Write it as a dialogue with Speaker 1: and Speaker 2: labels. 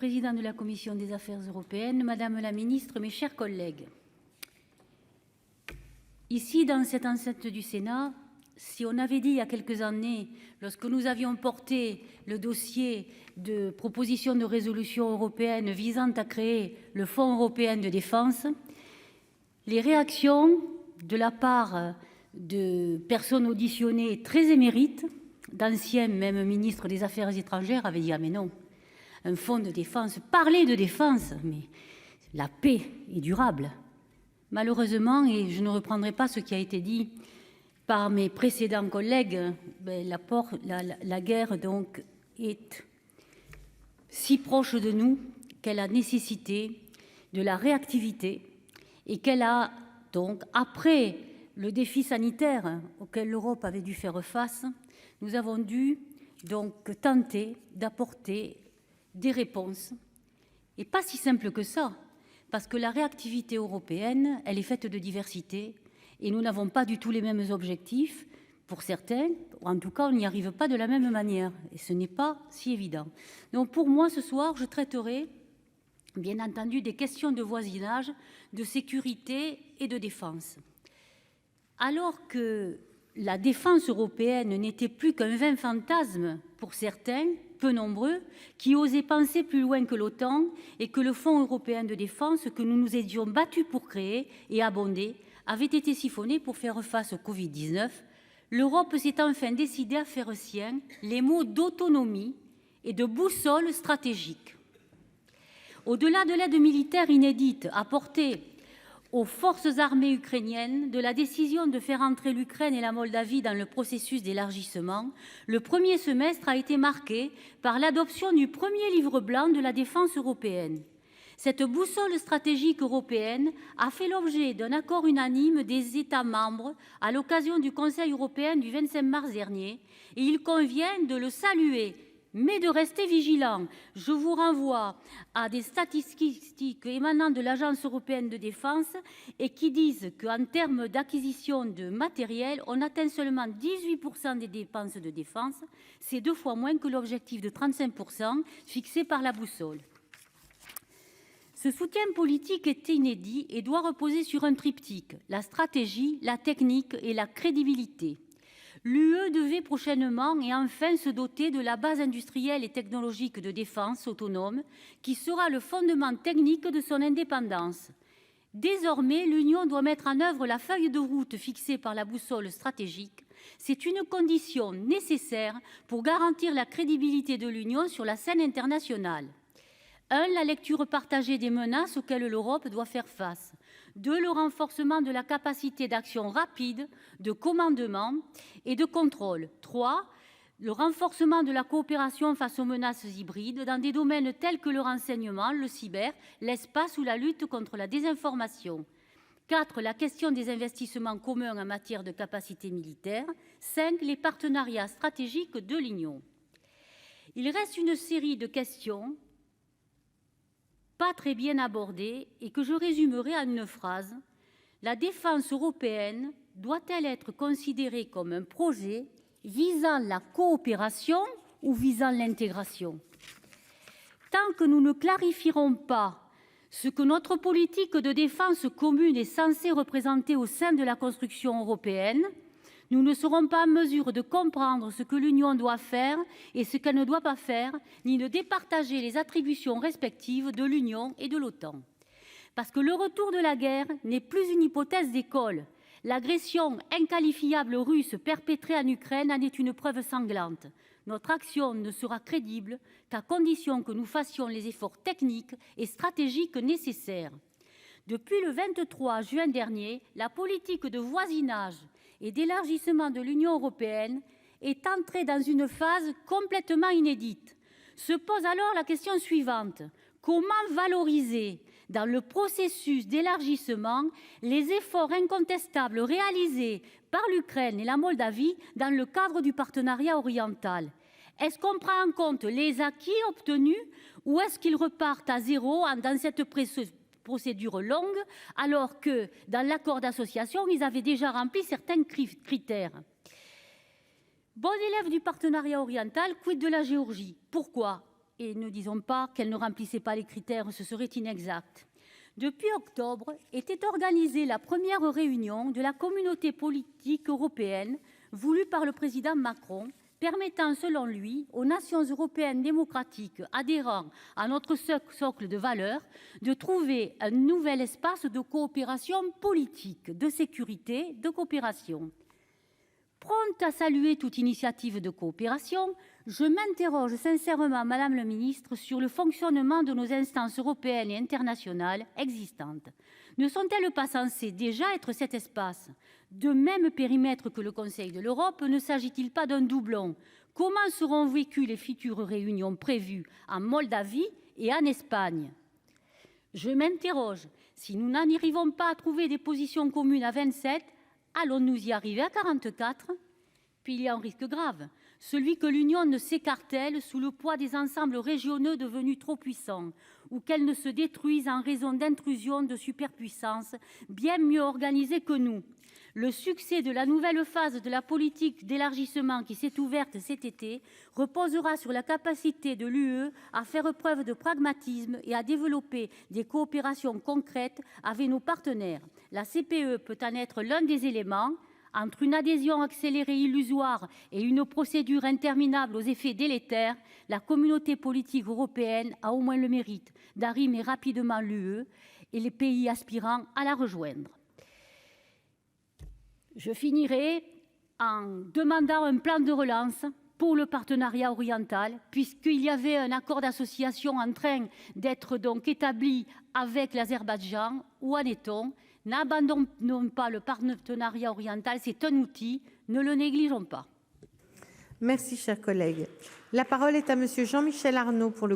Speaker 1: Président de la Commission des Affaires européennes, Madame la Ministre, mes chers collègues. Ici, dans cette enceinte du Sénat, si on avait dit il y a quelques années, lorsque nous avions porté le dossier de proposition de résolution européenne visant à créer le Fonds européen de défense, les réactions de la part de personnes auditionnées très émérites, d'anciens même ministres des Affaires étrangères, avaient dit « Ah mais non !» Un fonds de défense, parler de défense, mais la paix est durable. Malheureusement, et je ne reprendrai pas ce qui a été dit par mes précédents collègues, la guerre donc est si proche de nous qu'elle a nécessité de la réactivité et qu'elle a donc, après le défi sanitaire auquel l'Europe avait dû faire face, nous avons dû donc tenter d'apporter des réponses, et pas si simple que ça, parce que la réactivité européenne, elle est faite de diversité, et nous n'avons pas du tout les mêmes objectifs, pour certains, en tout cas on n'y arrive pas de la même manière, et ce n'est pas si évident. Donc pour moi ce soir, je traiterai bien entendu des questions de voisinage, de sécurité et de défense. Alors que la défense européenne n'était plus qu'un vain fantasme pour certains, peu nombreux, qui osaient penser plus loin que l'OTAN et que le Fonds européen de défense que nous nous étions battus pour créer et abonder avait été siphonné pour faire face au Covid-19, l'Europe s'est enfin décidée à faire sien les mots d'autonomie et de boussole stratégique. Au-delà de l'aide militaire inédite apportée aux forces armées ukrainiennes de la décision de faire entrer l'Ukraine et la Moldavie dans le processus d'élargissement, le premier semestre a été marqué par l'adoption du premier livre blanc de la défense européenne. Cette boussole stratégique européenne a fait l'objet d'un accord unanime des États membres à l'occasion du Conseil européen du 25 mars dernier, et il convient de le saluer, mais de rester vigilant. Je vous renvoie à des statistiques émanant de l'Agence européenne de défense et qui disent qu'en termes d'acquisition de matériel, on atteint seulement 18% des dépenses de défense. C'est 2 fois moins que l'objectif de 35% fixé par la boussole. Ce soutien politique est inédit et doit reposer sur un triptyque: la stratégie, la technique et la crédibilité. L'UE devait prochainement et enfin se doter de la base industrielle et technologique de défense autonome qui sera le fondement technique de son indépendance. Désormais, l'Union doit mettre en œuvre la feuille de route fixée par la boussole stratégique. C'est une condition nécessaire pour garantir la crédibilité de l'Union sur la scène internationale. 1. La lecture partagée des menaces auxquelles l'Europe doit faire face. 2. Le renforcement de la capacité d'action rapide, de commandement et de contrôle. 3. Le renforcement de la coopération face aux menaces hybrides dans des domaines tels que le renseignement, le cyber, l'espace ou la lutte contre la désinformation. 4. La question des investissements communs en matière de capacité militaire. 5. Les partenariats stratégiques de l'Union. Il reste une série de questions pas très bien abordée et que je résumerai en une phrase: la défense européenne doit-elle être considérée comme un projet visant la coopération ou visant l'intégration? Tant que nous ne clarifierons pas ce que notre politique de défense commune est censée représenter au sein de la construction européenne, nous ne serons pas en mesure de comprendre ce que l'Union doit faire et ce qu'elle ne doit pas faire, ni de départager les attributions respectives de l'Union et de l'OTAN. Parce que le retour de la guerre n'est plus une hypothèse d'école. L'agression inqualifiable russe perpétrée en Ukraine en est une preuve sanglante. Notre action ne sera crédible qu'à condition que nous fassions les efforts techniques et stratégiques nécessaires. Depuis le 23 juin dernier, la politique de voisinage et d'élargissement de l'Union européenne est entrée dans une phase complètement inédite. Se pose alors la question suivante: comment valoriser dans le processus d'élargissement les efforts incontestables réalisés par l'Ukraine et la Moldavie dans le cadre du partenariat oriental? Est-ce qu'on prend en compte les acquis obtenus ou est-ce qu'ils repartent à zéro dans cette procédure longue, alors que dans l'accord d'association, ils avaient déjà rempli certains critères? Bon élève du partenariat oriental, quid de la Géorgie? Pourquoi? et ne disons pas qu'elle ne remplissait pas les critères, ce serait inexact. Depuis octobre était organisée la première réunion de la communauté politique européenne voulue par le président Macron, permettant selon lui aux nations européennes démocratiques adhérant à notre socle de valeurs de trouver un nouvel espace de coopération politique, de sécurité, de coopération. Prompte à saluer toute initiative de coopération, je m'interroge sincèrement, Madame la Ministre, sur le fonctionnement de nos instances européennes et internationales existantes. Ne sont-elles pas censées déjà être cet espace de même périmètre que le Conseil de l'Europe? Ne s'agit-il pas d'un doublon? Comment seront vécues les futures réunions prévues en Moldavie et en Espagne? Je m'interroge, si nous n'en arrivons pas à trouver des positions communes à 27, allons-nous y arriver à 44? Puis il y a un risque grave, celui que l'Union ne s'écartèle sous le poids des ensembles régionaux devenus trop puissants, ou qu'elle ne se détruise en raison d'intrusions de superpuissances bien mieux organisées que nous. Le succès de la nouvelle phase de la politique d'élargissement qui s'est ouverte cet été reposera sur la capacité de l'UE à faire preuve de pragmatisme et à développer des coopérations concrètes avec nos partenaires. La CPE peut en être l'un des éléments. Entre une adhésion accélérée illusoire et une procédure interminable aux effets délétères, la communauté politique européenne a au moins le mérite d'arrimer rapidement l'UE et les pays aspirant à la rejoindre. Je finirai en demandant un plan de relance pour le partenariat oriental, puisqu'il y avait un accord d'association en train d'être donc établi avec l'Azerbaïdjan. Où en est-on? N'abandonnons pas le partenariat oriental, c'est un outil, ne le négligeons pas.
Speaker 2: Merci, cher collègue. La parole est à monsieur Jean-Michel Arnaud pour le